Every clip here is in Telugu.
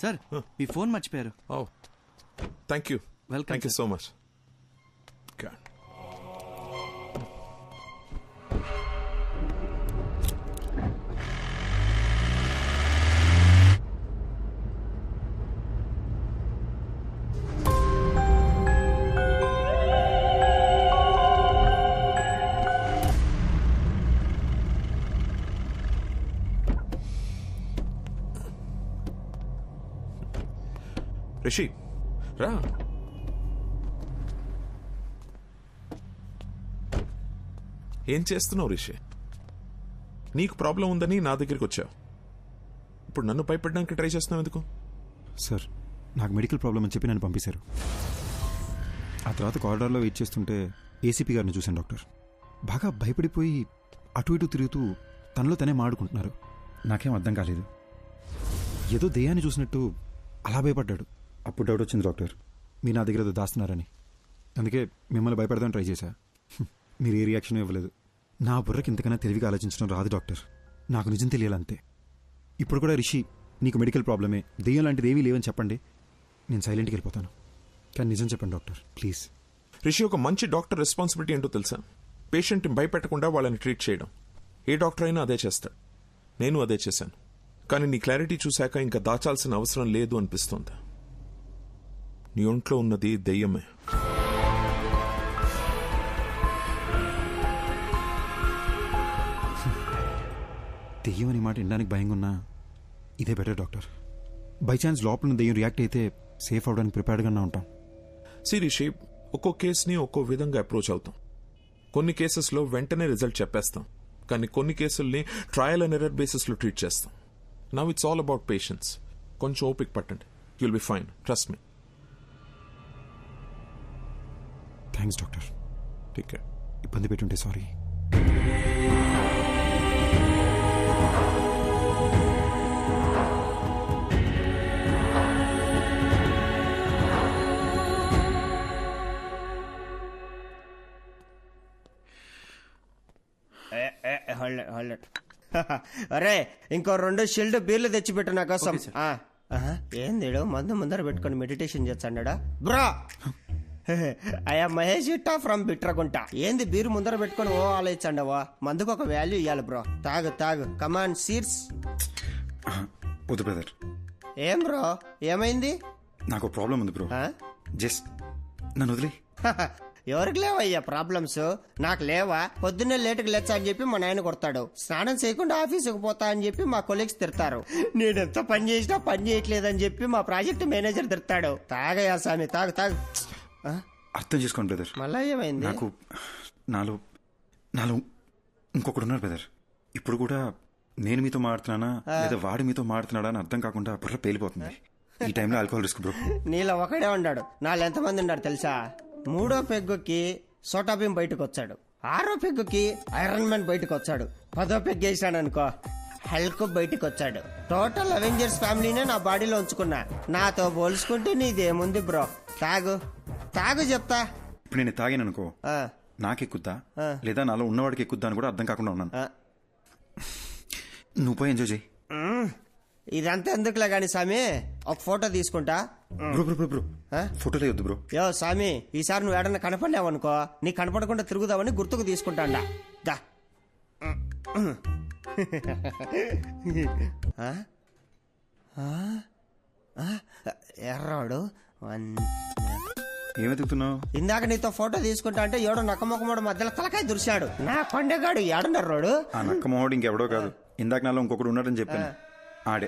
సార్ మీ ఫోన్ మర్చిపోయారు. Oh thank you. Welcome. Thank you so much. Rishi రా. ఏం చేస్తున్నావు రిషి? నీకు ప్రాబ్లం ఉందని నా దగ్గరికి వచ్చావు. ఇప్పుడు నన్ను భయపడడానికి ట్రై చేస్తున్నావు ఎందుకు? సార్ నాకు మెడికల్ ప్రాబ్లం అని చెప్పి నన్ను పంపించారు. ఆ తర్వాత కారిడార్లో వెయిట్ చేస్తుంటే ఏసీపీ గారిని చూశాను డాక్టర్. బాగా భయపడిపోయి అటు ఇటు తిరుగుతూ తనలో తనే మాడుకుంటున్నారు. నాకేం అర్థం కాలేదు. ఏదో దెయ్యాన్ని చూసినట్టు అలా భయపడ్డాడు. అప్పుడు డౌట్ వచ్చింది డాక్టర్, మీరు నా దగ్గర ఏదో దాస్తున్నారని. అందుకే మిమ్మల్ని భయపడదామని ట్రై చేశా. మీరు ఏ రియాక్షన్ ఇవ్వలేదు. నా బుర్రకి ఇంతకన్నా తెలివిగా ఆలోచించడం రాదు డాక్టర్. నాకు నిజం తెలియాలంతే. ఇప్పుడు కూడా రిషి నీకు మెడికల్ ప్రాబ్లమే, దెయ్యం లాంటిది ఏమీ లేవని చెప్పండి, నేను సైలెంట్కి వెళ్ళిపోతాను. కానీ నిజం చెప్పండి డాక్టర్ ప్లీజ్. రిషి, ఒక మంచి డాక్టర్ రెస్పాన్సిబిలిటీ ఏంటో తెలుసా? పేషెంట్ని భయపెట్టకుండా వాళ్ళని ట్రీట్ చేయడం. ఏ డాక్టర్ అయినా అదే చేస్తాడు. నేను అదే చేశాను. కానీ నీ క్లారిటీ చూశాక ఇంకా దాచాల్సిన అవసరం లేదు అనిపిస్తోంది. నీ ఒంట్లో ఉన్నది దెయ్యమే. దెయ్యం అనే మాట వినడానికి భయంగా ఉన్నా ఇదే బెటర్ డాక్టర్. బై ఛాన్స్ లోపల ఉన్న దెయ్యం రియాక్ట్ అయితే సేఫ్ అవడానికి ప్రిపేర్డ్గానే ఉంటాం. రిషి, ఒక్కో కేసుని ఒక్కో విధంగా అప్రోచ్ అవుతాం. కొన్ని కేసెస్లో వెంటనే రిజల్ట్ చెప్పేస్తాం. కానీ కొన్ని కేసుల్ని ట్రయల్ అండ్ ఎర్రర్ బేసిస్లో ట్రీట్ చేస్తాం. Now it's all about patience. కొంచెం ఓపిక పట్టండి. You'll be fine, trust me. Thanks doctor. Take care. ఇబ్బంది పెట్టుంటే సారీ. అరే ఇంకో 2 షిల్డ్ బీర్లు తెచ్చిపెట్టు నా కోసం. ఏంది మందు ముందర పెట్టుకుని మెడిటేషన్ చేస్తాడా బ్రో? అయ్యా మహేష్ ఇట్టా ఫ్రమ్ బిట్రగుంట. ఏంది బీరు ముందర పెట్టుకుని ఓ ఆలోచించండవా? మందుకు ఒక వాల్యూ ఇవ్వాలి బ్రో. తాగు తాగు, కమాన్ సీర్స్. వద్దు బ్రదర్. ఏం బ్రో, ఏమైంది? నాకు ప్రాబ్లం ఉంది బ్రో. జస్ట్ నన్ను వదిలే. ఎవరికి లేవయ్యా ప్రాబ్లమ్స్? నాకు లేవా? పొద్దున్నే లేటుకు లేచా అని చెప్పి మా నాయన కొడతాడు. స్నానం చేయకుండా ఆఫీసుకు పోతా అని చెప్పి మా కొలీగ్స్ తిడతారు. నేనెంత పని చేసినా పని చేయట్లేదని చెప్పి మా ప్రాజెక్ట్ మేనేజర్ తిడతాడు. తాగయా సామి, తాగు తాగు. అర్థం చేసుకోండి బ్రదర్. మళ్ళా ఏమైంది? నాకు నాలో ఇంకొకడు ఉన్నారు బ్రదర్. ఇప్పుడు కూడా నేను మీతో మాడుతున్నానా లేదా వాడు మీతో మాడుతున్నాడా అని అర్థం కాకుండా బుర్ర పేలిపోతుంది. ఈ టైంలో ఆల్కహాల్ రిస్క్ బ్రో. నీలో ఒకడే ఉన్నాడు. నాలో ఎంతమంది ఉన్నాడు తెలుసా? 3వ పెగ్గుకి సోటాబీం బయటకు వచ్చాడు. 6వ పెగ్గుకి ఐరన్ మ్యాన్ బయటకు వచ్చాడు. 10వ పెగ్ వేసాడు అనుకో హల్క్ బయటకు వచ్చాడు. టోటల్ అవెంజర్స్ ఫ్యామిలీనే నా బాడీలో ఉంచుకున్నా. నాతో పోల్చుకుంటే నీదేముంది బ్రో? తాగు తాగు చెప్తా. ఇప్పుడు నేను తాగాను అనుకో నాకెక్కుద్దా లేదా నాలో ఉన్నవాడికి ఎక్కుద్దా అని కూడా అర్థం కాకుండా ఉన్నాను. నువ్వు పోయి ఎంజాయ్ చేయి. ఇదంతా ఎందుకులే గాని సామి, ఒక ఫోటో తీసుకుంటా. బ్రో ఫోటోలే వద్దు బ్రో. యో సామి, ఈసారి నువ్వు ఏడన్నా కనపడినావనుకో నీ కనపడకుండా తిరుగుదామని గుర్తుకు తీసుకుంటాండా. దా ఎర్రాడు ఏమెతుకుతున్నావు? ఇందాక నీతో ఫోటో తీసుకుంటా అంటే ఏడో నక్కమొక్కమోడు మధ్యలో తలకాయ దురిశాడు. నా కొండగాడు ఏడన్నాడు. ఆ నక్కమోడు ఇంకెవడో కాదు, ఇందాక నాలో ఇంకొకడు ఉన్నాడని చెప్పాను. ఆడే.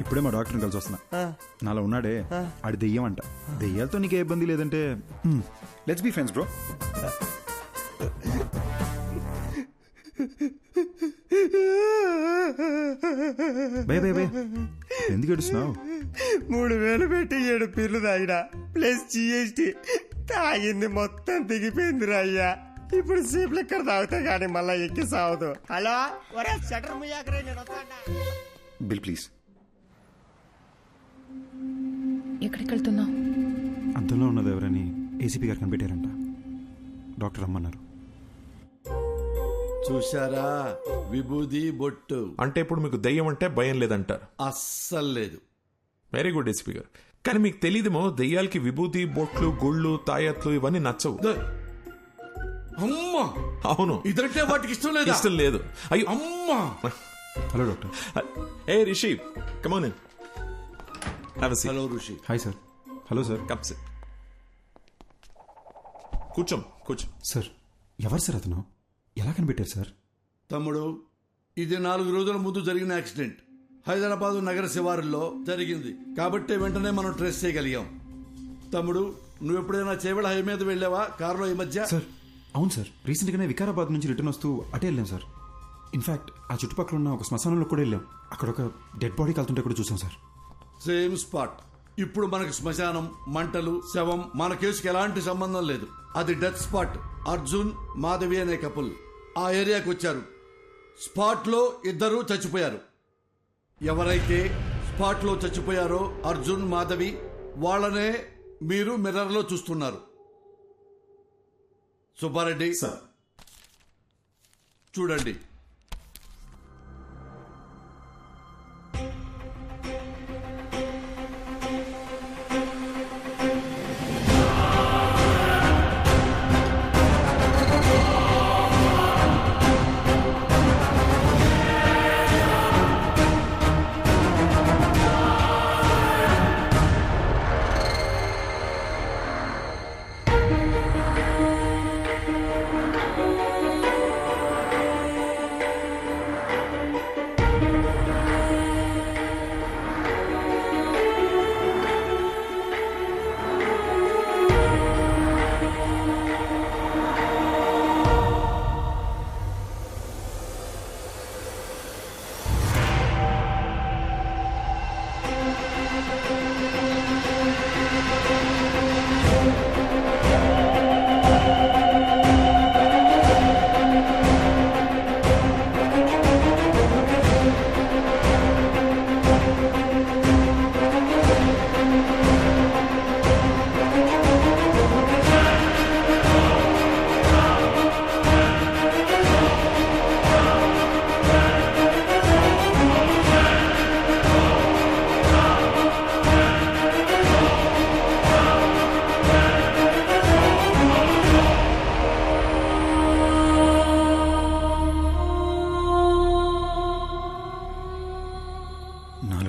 ఇప్పుడే మా డాక్టర్ని కలిసి వస్తున్నా. నాలో ఉన్నాడే ఆడి దెయ్యం అంట. దెయ్యాలతో నీకే ఇబ్బంది లేదంటే let's be friends bro. Bye bye bye, ఎందుకు ఏడుస్తున్నావు? 3000 పెట్టి 7 పీర్లు తాగినా ప్లస్ GST తాగింది మొత్తం దిగిపోయిందిరా అయ్యా. ఇప్పుడు సీప్లు ఎక్కడ తాగుతా గానీ మళ్ళా ఎక్కి సావదు. హలో షటర్ ముయ్యాకరే, నేను వస్తాడా? Bill please. ఎక్కడికి వెళ్తున్నావు? అంతంలో ఉన్నది ఎవరని ఏసీపీ గారు కనిపెట్టారంట. డాక్టర్ రమ్మన్నారు. చూశారా, విభూది బొట్టు. అంటే ఇప్పుడు మీకు దెయ్యం అంటే భయం లేదంటారు. అస్సలు లేదు. వెరీ గుడ్ ఎస్పీ గారు. కానీ మీకు తెలియదేమో, దెయ్యాలకి విభూతి బొట్లు గుళ్ళు తాయత్లు ఇవన్నీ నచ్చవు. అమ్మా, అవును, ఇదంటే వాటికి ఇష్టం లేదా? ఇష్టం లేదు. అయ్యో అమ్మా. Hello doctor. ఏ Rishi, come on in. Have a seat. Hello Rishi. Hi sir. Hello sir. Come sit. కూర్చో. సార్, ఎవరు సార్ అతను? ఎలా కనిపెట్టారు సార్? తమ్ముడు, ఇది 4 రోజుల ముందు జరిగిన యాక్సిడెంట్. హైదరాబాదు నగర శివారుల్లో జరిగింది కాబట్టి వెంటనే మనం ట్రేస్ చేయగలిగాం. తమ్ముడు, నువ్వు ఎప్పుడైనా చేవెళ్ళ హై మీద వెళ్ళావా కారులో ఈ మధ్య? సార్ అవును సార్, రీసెంట్గానే వికారాబాద్ నుంచి రిటర్న్ వస్తూ అటే వెళ్ళాం సార్. ఇన్ఫాక్ట్ ఆ చుట్టుపక్కల ఉన్న ఒక శ్మశానంలో కూడా వెళ్ళాం. అక్కడ ఒక డెడ్ బాడీ కాలుతుంటే కూడా చూసాం సార్. Same spot. ఇప్పుడు మనకు శ్మశానం, మంటలు, శవం మన కేసుకి ఎలాంటి సంబంధం లేదు. అది డెత్ స్పాట్. అర్జున్, మాధవి అనే కపుల్ ఆ ఏరియాకి వచ్చారు. స్పాట్ లో 2 చచ్చిపోయారు. ఎవరైతే స్పాట్ లో చచ్చిపోయారో అర్జున్, మాధవి, వాళ్ళనే మీరు మిర్రర్ లో చూస్తున్నారు. సుబ్బారెడ్డి చూడండి.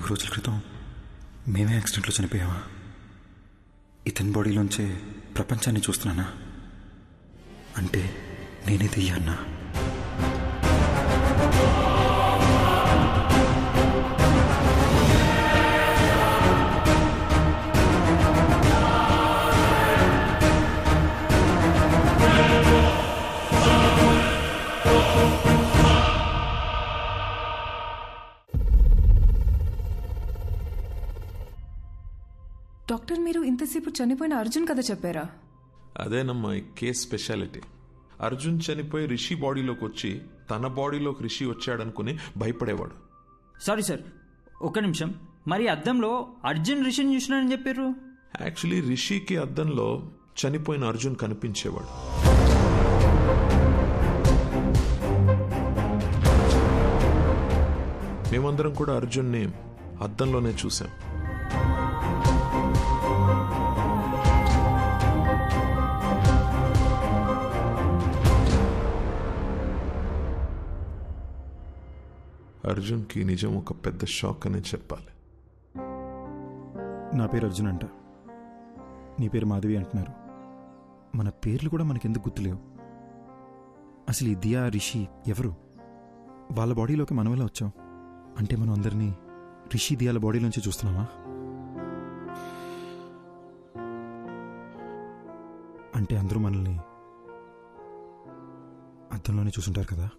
రోజుల క్రితం మేమే యాక్సిడెంట్లో చనిపోయావా? ఇతని బాడీలోంచే ప్రపంచాన్ని చూస్తున్నానా? అంటే నేనే దెయ్యాన్నా? డాక్టర్, మీరు ఇంతసేపు చనిపోయిన అర్జున్ కథ చెప్పారా? అదేనమ్మా ఈ కేస్ స్పెషాలిటీ. అర్జున్ చనిపోయి రిషి బాడీలోకి వచ్చి తన బాడీలోకి రిషి వచ్చాడనుకుని భయపడేవాడు. సారీ సార్, ఒక్క నిమిషం. మరి అద్దంలో అర్జున్ రిషిని చూసినానని చెప్పారు. యాక్చువల్లీ రిషికి అద్దంలో చనిపోయిన అర్జున్ కనిపించేవాడు. మేమందరం కూడా అర్జున్ని అద్దంలోనే చూసాం. అర్జున్కి నిజం ఒక పెద్ద షాక్ అనే చెప్పాలి. నా పేరు అర్జున్ అంట, నీ పేరు మాధవి అంటున్నారు. మన పేర్లు కూడా మనకెందుకు గుర్తులేవు? అసలు ఈ దియా, రిషి ఎవరు? వాళ్ళ బాడీలోకి మనం ఎలా వచ్చాం? అంటే మనం అందరినీ రిషి, దియాల బాడీలోంచి చూస్తున్నామా? అంటే అందరూ మనల్ని అద్దంలోనే చూసుంటారు కదా.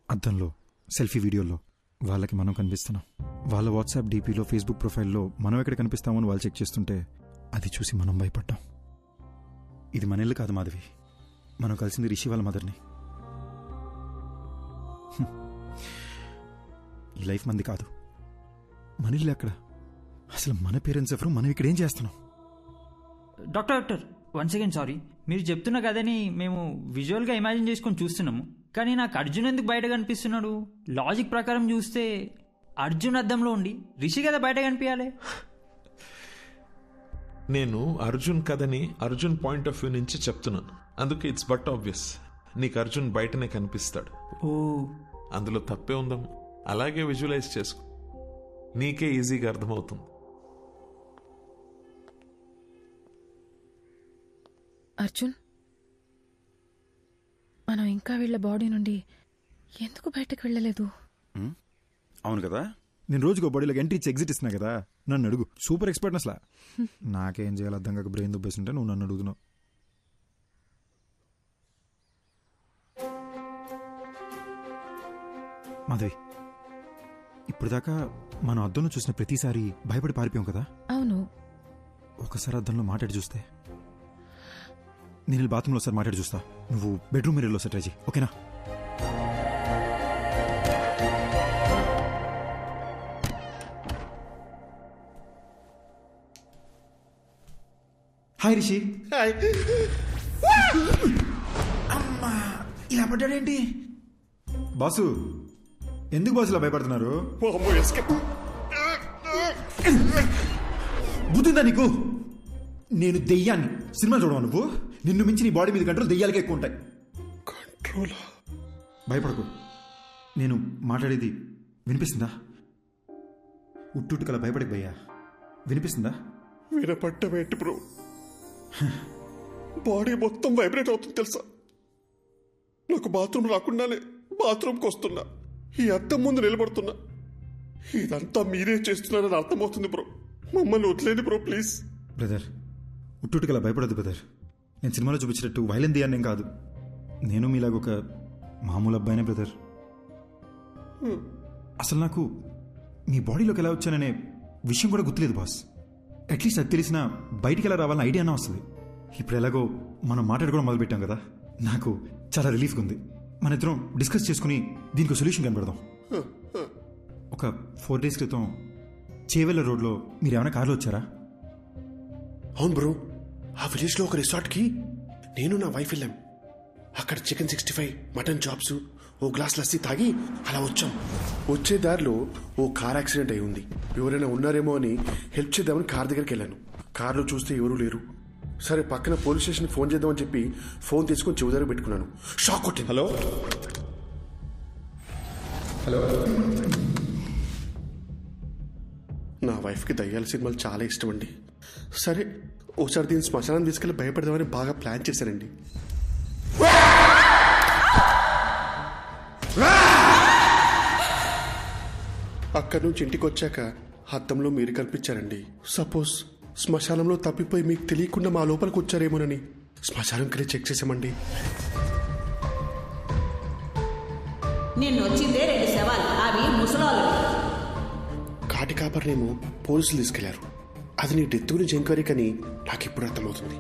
అద్దంలో సెల్ఫీ వీడియోలో వాళ్ళకి మనం కనిపిస్తున్నాం. వాళ్ళ వాట్సాప్ డీపీలో, ఫేస్బుక్ ప్రొఫైల్లో మనం ఎక్కడ కనిపిస్తామో అని వాళ్ళు చెక్ చేస్తుంటే అది చూసి మనం భయపడ్డాం. ఇది మన ఇల్లు కాదు మాధవి, మనం కలిసింది రిషి వాళ్ళ మదర్ని. ఈ లైఫ్ మంది కాదు, మన ఇల్లు ఎక్కడ? అసలు మన పేరెంట్స్ ఎవరు? మనం ఇక్కడ ఏం చేస్తున్నాం? Doctor once again sorry. మీరు చెప్తున్న కథని మేము విజువల్గా ఇమాజిన్ చేసుకొని చూస్తున్నాము, కానీ నాకు అర్జున్ ఎందుకు బయట కనిపిస్తున్నాడు? లాజిక్ ప్రకారం చూస్తే అర్జున్ అద్దంలో ఉండి రిషి కదా బయట కనిపించాలి. నేను అర్జున్ కథని అర్జున్ పాయింట్ ఆఫ్ వ్యూ నుంచి చెప్తున్నాను, అందుకే ఇట్స్ బట్ ఆబ్వియస్ నీకు అర్జున్ బయటనే కనిపిస్తాడు. ఓ అందులో తప్పే ఉందాం, అలాగే విజువలైజ్ చేసుకో, నీకే ఈజీగా అర్థమవుతుంది. అర్జున్, మనం ఇంకా వీళ్ళ బాడీ నుండి ఎందుకు బయటకు వెళ్ళలేదు? అవును కదా, నేను రోజుకో బాడీలోకి ఎంట్రీ ఇచ్చి ఎగ్జిట్ ఇస్తున్నా కదా, నన్ను అడుగు. సూపర్ ఎక్స్పర్ట్ అసలు. నాకేం చేయాలి అర్థం కాక బ్రెయిన్ దుబ్బేస్తుంటే నువ్వు నన్ను అడుగుతున్నావు. మాధవి, ఇప్పుడు దాకా మనం అద్దంలో చూసిన ప్రతిసారి భయపడి పారిపోయాం కదా. అవును. ఒకసారి అద్దంలో మాట్లాడి చూస్తే. నేను బాత్రూంలో ఒకసారి మాట్లాడి చూస్తా, నువ్వు బెడ్రూమ్ మిర్రర్లో ఒకసారి ట్రై చేయి, ఓకేనా? హాయ్ రిషి. అమ్మా, ఇలా పడ్డాడేంటి? బాసు, ఎందుకు బాసు ఇలా భయపడుతున్నారు? బుద్ధిందా నీకు? నేను దెయ్యాన్ని. సినిమా చూడవా నువ్వు? నిన్ను మించి నీ బాడీ మీద కంట్రోల్ దెయ్యాలకే ఎక్కువ ఉంటాయి. కంట్రోల్? భయపడకు. నేను మాట్లాడేది వినిపిస్తుందా? ఉట్టుకల భయపడకు భయ్యా, వినిపిస్తుందా? వినపట్టమేంటి బ్రో, బాడీ మొత్తం వైబ్రేట్ అవుతుంది తెలుసా. నాకు బాత్రూమ్ రాకుండానే బాత్రూమ్కి వస్తున్నా, ఈ అద్దం ముందు నిలబడుతున్నా. ఇదంతా మీరే చేస్తున్నారని అర్థమవుతుంది బ్రో. మమ్మల్ని వదిలేండి బ్రో ప్లీజ్. బ్రదర్, ఉట్టుకల భయపడదు బ్రదర్. నేను సినిమాలో చూపించినట్టు వైలెన్ దియాన్నేం కాదు. నేను మీలాగ ఒక మామూలు అబ్బాయినే బ్రదర్. అసలు నాకు మీ బాడీలోకి ఎలా వచ్చాననే విషయం కూడా గుర్తులేదు బాస్. అట్లీస్ట్ అది తెలిసినా బయటికి ఎలా రావాలని ఐడియా అన్నా వస్తుంది. ఇప్పుడు ఎలాగో మనం మాట్లాడుకోవడం మొదలుపెట్టాం కదా, నాకు చాలా రిలీఫ్గా ఉంది. మన ఇద్దరం డిస్కస్ చేసుకుని దీనికి సొల్యూషన్ కనబడదాం. ఒక 4 days క్రితం చేవెళ్ళ రోడ్లో మీరు ఏమైనా కార్లో వచ్చారా? అవును బ్రో, ఆ విలేజ్లో ఒక రిసార్ట్కి నేను నా వైఫ్ వెళ్ళాం. అక్కడ చికెన్ 65, మటన్ చాప్స్, ఓ గ్లాస్ లస్సీ తాగి అలా వచ్చాం. వచ్చే దారిలో ఓ కార్ యాక్సిడెంట్ అయి ఉంది. ఎవరైనా ఉన్నారేమో అని హెల్ప్ చేద్దామని కార్ దగ్గరికి వెళ్ళాను. కార్లో చూస్తే ఎవరూ లేరు. సరే పక్కన పోలీస్ స్టేషన్కి ఫోన్ చేద్దామని చెప్పి ఫోన్ తీసుకొని చెవి దగ్గర పెట్టుకున్నాను. షాక్ కొట్టింది. Hello hello. నా వైఫ్కి దయ్యాల సినిమాలు చాలా ఇష్టం అండి. సరే ఓసారి దీన్ని శ్మశానం తీసుకెళ్ళి భయపడదామని బాగా ప్లాన్ చేశానండి. అక్కడి నుంచి ఇంటికి వచ్చాక అద్దంలో మీరు కనిపించారండి. సపోజ్ శ్మశానంలో తప్పిపోయి మీకు తెలియకుండా మా లోపలికి వచ్చారేమోనని శ్మశానం కింద చెక్ చేసామండి. నిన్ను వచ్చిందే 2 శవాలు, అవి ముసలాలు. కాటి కాపర్నేమో పోలీసులు తీసుకెళ్లారు. అది నీ డెత్ గురించి ఎంక్వైరీ కానీ నాకు ఇప్పుడు అర్థమవుతుంది.